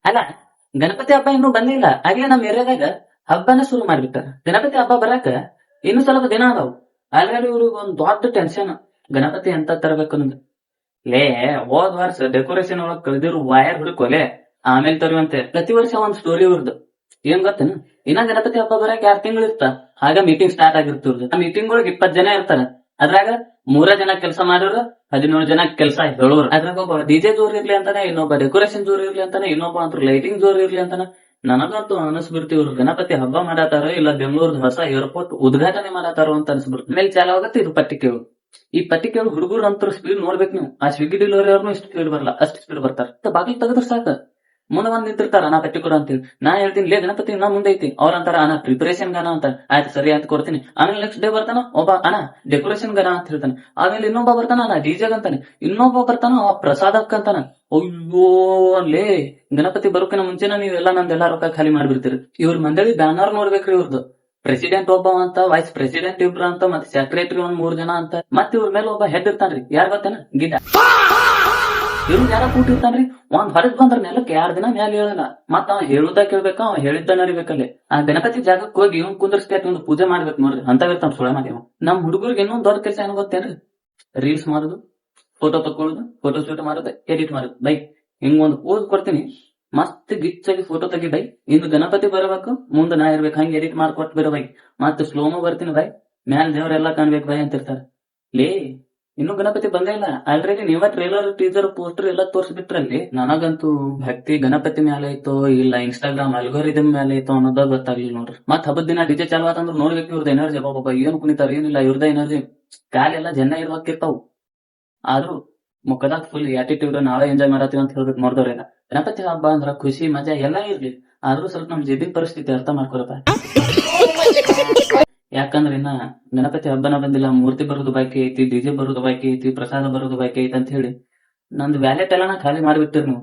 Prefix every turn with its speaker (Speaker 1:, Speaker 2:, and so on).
Speaker 1: ಅಲ್ಲ, ಗಣಪತಿ ಹಬ್ಬ ಇನ್ನೂ ಬಂದಿಲ್ಲ ಆಗ್ಲೇ ನಮ್ ಏರಿಯಾದಾಗ ಹಬ್ಬನ ಶುರು ಮಾಡ್ಬಿಟ್ಟಾರ. ಗಣಪತಿ ಹಬ್ಬ ಬರಾಕ ಇನ್ನು ಸ್ವಲ್ಪ ದಿನ ಅದಾವ್. ಆಲ್ರೆಡಿ ಇವ್ರಿಗೆ ಒಂದ್ ದೊಡ್ಡ ಟೆನ್ಷನ್, ಗಣಪತಿ ಎಂತ ತರಬೇಕು ಅನ್ನೋದು. ಲೇ, ಹೋದ್ ವರ್ಷ ಡೆಕೋರೇಷನ್ ಒಳಗ್ ಕಳ್ದಿರು ವೈರ್ ಹುಡುಕೊಲೆ ಆಮೇಲೆ ತರುವಂತೆ. ಪ್ರತಿ ವರ್ಷ ಒಂದ್ ಸ್ಟೋರಿ ಇವ್ರದ್ದು. ಏನ್ ಗೊತ್ತೇನು, ಇನ್ನ ಗಣಪತಿ ಹಬ್ಬ ಬರಾಕ 2 ತಿಂಗಳು ಇರ್ತ. ಆಗ ಮೀಟಿಂಗ್ ಸ್ಟಾರ್ಟ್ ಆಗಿರ್ತಿವ್ರದ್ದು. ಆ ಮೀಟಿಂಗ್ ಒಳಗೆ 20 ಜನ ಇರ್ತಾರ. ಅದ್ರಾಗ 3 ಜನ ಕೆಲಸ ಮಾಡೋರು, 17 ಜನ ಕೆಲಸ ಹೇಳೋರು. ಅದ್ರಾಗ ಒಬ್ಬ ಡಿಜೆ ಜೋರ್ ಇರ್ಲಿ ಅಂತಾನೆ, ಇನ್ನೊಬ್ಬ ಡೆಕೋರೇಷನ್ ಜೋರ್ ಇರ್ಲಿ ಅಂತಾನೆ, ಇನ್ನೊಬ್ಬ ಅಂತ ಲೈಟಿಂಗ್ ಜೋರ್ ಇರ್ಲಿ ಅಂತಾನ. ನನಗಂತೂ ಅನಿಸ್ಬಿಡ್ತಿ ಇವ್ರು ಗಣಪತಿ ಹಬ್ಬ ಮಾಡತಾರೋ ಇಲ್ಲ ಬೆಂಗಳೂರು ಹೊಸ ಏರ್ಪೋರ್ಟ್ ಉದ್ಘಾಟನೆ ಮಾಡತಾರೋ ಅಂತ ಅನ್ಸ್ಬಿಡ್ತು. ಆಮೇಲೆ ಚಾಲು ಆಗತ್ತೆ ಇದು ಪಟ್ಟಿಕೆಗಳು. ಈ ಪಟ್ಟಿಕೆಗಳು ಹುಡುಗರು ಅಂತ ಸ್ಪೀಡ್ ನೋಡ್ಬೇಕು ನೀವು. ಆ ಸ್ವಿಗ್ಗಿ ಡೆಲಿವರಿ ಅವ್ರನ್ನು ಇಷ್ಟು ಸ್ಪೀಡ್ ಬರಲ್ಲ, ಅಷ್ಟು ಸ್ಪೀಡ್ ಬರ್ತಾರ. ಬಾಗಿಲು ತೆಗೆದ್ರೆ ಸಾಕ, ಮುಂದೆ ಬಂದ್ ನಿಂತಿರ್ತಾರ ನಾ ಪಟ್ಟಿ ಕೊಡು ಅಂತೇಳಿ. ನಾ ಹೇಳ್ತೀನಿ, ಲೇ ಗಣಪತಿ ನಾ ಮುಂದೆ ಐತಿ. ಅವ್ರ ಅಂತಾರ ಅಣ್ಣ ಪ್ರಿಪರೇಷನ್ ಗಾನ ಅಂತ. ಆಯ್ತು ಸರಿ ಅಂತ ಕೊಡ್ತೀನಿ. ಆಮೇಲೆ ನೆಕ್ಸ್ಟ್ ಡೇ ಬರ್ತಾನ ಒಬ್ಬ ಅಣ್ಣ ಡೆಕೋರೇಷನ್ ಗಾನ ಅಂತ ಹೇಳ್ತಾನೆ. ಆಮೇಲೆ ಇನ್ನೊಬ್ಬ ಬರ್ತಾನ ಅಣ್ಣ ಡಿಜೆಗ್ ಅಂತಾನೆ. ಇನ್ನೊಬ್ಬ ಬರ್ತಾನ ಅವ ಪ್ರಸಾದಕ್ ಅಂತಾನ. ಅಯ್ಯೋ ಲೇ, ಗಣಪತಿ ಬರೋಕಿನ ಮುಂಚೆನ ನೀವೆಲ್ಲ ನಂದೆಲ್ಲಾ ರೊಕ್ಕ ಖಾಲಿ ಮಾಡ್ಬಿಡ್ತೀರಿ. ಇವ್ರ ಮಂಡಳಿ ಬ್ಯಾನರ್ ನೋಡ್ಬೇಕ್ರಿ ಇವ್ರದ್ದು. ಪ್ರೆಸಿಡೆಂಟ್ ಒಬ್ಬ ಅಂತ, ವೈಸ್ ಪ್ರೆಸಿಡೆಂಟ್ ಇಬ್ರು ಅಂತ, ಮತ್ತೆ ಸೆಕ್ರೆಟರಿ ಒಂದ್ 3 ಜನ ಅಂತ, ಮತ್ತೆ ಇವ್ರ ಮೇಲೆ ಒಬ್ಬ ಹೆಡ್ ಇರ್ತಾನ್ರಿ. ಯಾರ್ ಗೊತ್ತೇನ, ಗಿಡ್ಡ. ಇವ್ರು ಯಾರ ಕೂಟಿರ್ತಾನ್ರಿ. ಒಂದ್ ಹೊರಗ್ ಬಂದ್ರ ನೆಲಕ್ಕೆ 2 ದಿನ ಮ್ಯಾಲ ಹೇಳಲ್ಲ. ಮತ್ತ ಅವ ಹೇಳುದ ಕೇಳ್ಬೇಕ, ಅವ ಹೇಳಿದ್ದ ನಡಿಬೇಕಲ್ಲಿ. ಆ ಗಣಪತಿ ಜಾಗಕ್ಕೆ ಹೋಗಿ ಇವ್ನ್ ಕುಂದರ್ಸ್ತಿ ಒಂದು ಪೂಜೆ ಮಾಡ್ಬೇಕು ನೋಡ್ರಿ. ಅಂತ ಇರ್ತಾನ ಸುಳೆ ಮಾಡಿ. ನಮ್ ಹುಡುಗರಿಗೆ ಇನ್ನೊಂದ್ ದೊಡ್ಡ ಕೆಲಸ ಏನ್ ಗೊತ್ತೇನ್ರಿ, ರೀಲ್ಸ್ ಮಾಡೋದು, ಫೋಟೋ ತಕೊಳ್ಳೋದು, ಫೋಟೋ ಶೂಟ್ ಮಾಡೋದು, ಎಡಿಟ್ ಮಾಡೋದು. ಬೈ ಹಿಂಗ್ ಒಂದ್ ಪೋಸ್ ಕೊಡ್ತೀನಿ, ಮಸ್ತ್ ಗಿಚ್ಚಾಗಿ ಫೋಟೋ ತೆಗಿ ಬೈ. ಇನ್ನು ಗಣಪತಿ ಬರಬೇಕು, ಮುಂದೆ ನಾ ಇರ್ಬೇಕು, ಹಂಗೆ ಎಡಿಟ್ ಮಾಡ್ಕೊಟ್ ಬಿಡ ಬೈ. ಮತ್ತೆ ಸ್ಲೋಮೋ ಬರ್ತೀನಿ ಬೈ, ಮ್ಯಾಲ ದೇವ್ರೆಲ್ಲಾ ಕಾಣ್ಬೇಕು ಬೈ ಅಂತಿರ್ತಾರ. ಲೇ, ಇನ್ನು ಗಣಪತಿ ಬಂದೇ ಇಲ್ಲ. ಆಲ್ರೆಡಿ ನೀವ ಟ್ರೇಲರ್, ಟೀಸರ್, ಪೋಸ್ಟರ್ ಎಲ್ಲ ತೋರ್ಸ್ಬಿಟ್ರಲ್ಲಿ. ನನಗಂತೂ ಭಕ್ತಿ ಗಣಪತಿ ಮೇಲೆ ಐತೋ ಇಲ್ಲ ಇನ್ಸ್ಟಾಗ್ರಾಮ್ ಅಲ್ಗೋರಿದಮ್ ಮೇಲೆ ಐತೋ ಅನ್ನೋದ ಗೊತ್ತಾಗ್ಲಿಲ್ಲ ನೋಡ್ರಿ. ಮತ್ ಹಬ್ಬದ ದಿನ ಡಿಜೆ ಚಾಲು ಆತಂದ್ರ ನೋಡ್ಬೇಕು ಇವ್ರದ್ದು ಎನರ್ಜಿ. ಬಾಬಾ ಏನ್ ಕುಣಿತಾರ ಏನಿಲ್ಲ, ಇವ್ರದ ಎನರ್ಜಿ ಕಾಲೆಲ್ಲ ಜನ ಇರ್ಬೇಕಿರ್ತಾವ್. ಆದ್ರೂ ಮುಖದಾಗ ಫುಲ್ ಆಟಿಟ್ಯೂಡ್, ನಾವೇ ಎಂಜಾಯ್ ಮಾಡತ್ತೀವಿ ಅಂತ ಹೇಳ್ಬೇಕು ನೋಡ್ದವ್ರೆಲ್ಲ. ಗಣಪತಿ ಹಬ್ಬ ಅಂದ್ರ ಖುಷಿ ಮಜಾ ಎಲ್ಲಾ ಇರ್ಲಿ, ಆದ್ರೂ ಸ್ವಲ್ಪ ನಮ್ ಜೀಬಿನ ಪರಿಸ್ಥಿತಿ ಅರ್ಥ ಮಾಡ್ಕೊಳಪ್ಪ. ಯಾಕಂದ್ರೆ ಇನ್ನ ಗಣಪತಿ ಹಬ್ಬನ ಬಂದಿಲ್ಲ, ಮೂರ್ತಿ ಬರೋದು ಬಾಕಿ ಐತಿ, ಡಿಜೆ ಬರೋದು ಬಾಕಿ ಐತಿ, ಪ್ರಸಾದ ಬರೋದು ಬಾಕಿ ಐತಿ ಅಂತ ಹೇಳಿ ನಂದು ವ್ಯಾಲೆಟ್ ಎಲ್ಲ ಖಾಲಿ ಮಾಡಿಬಿಟ್ಟಿರ್ ನೀವು.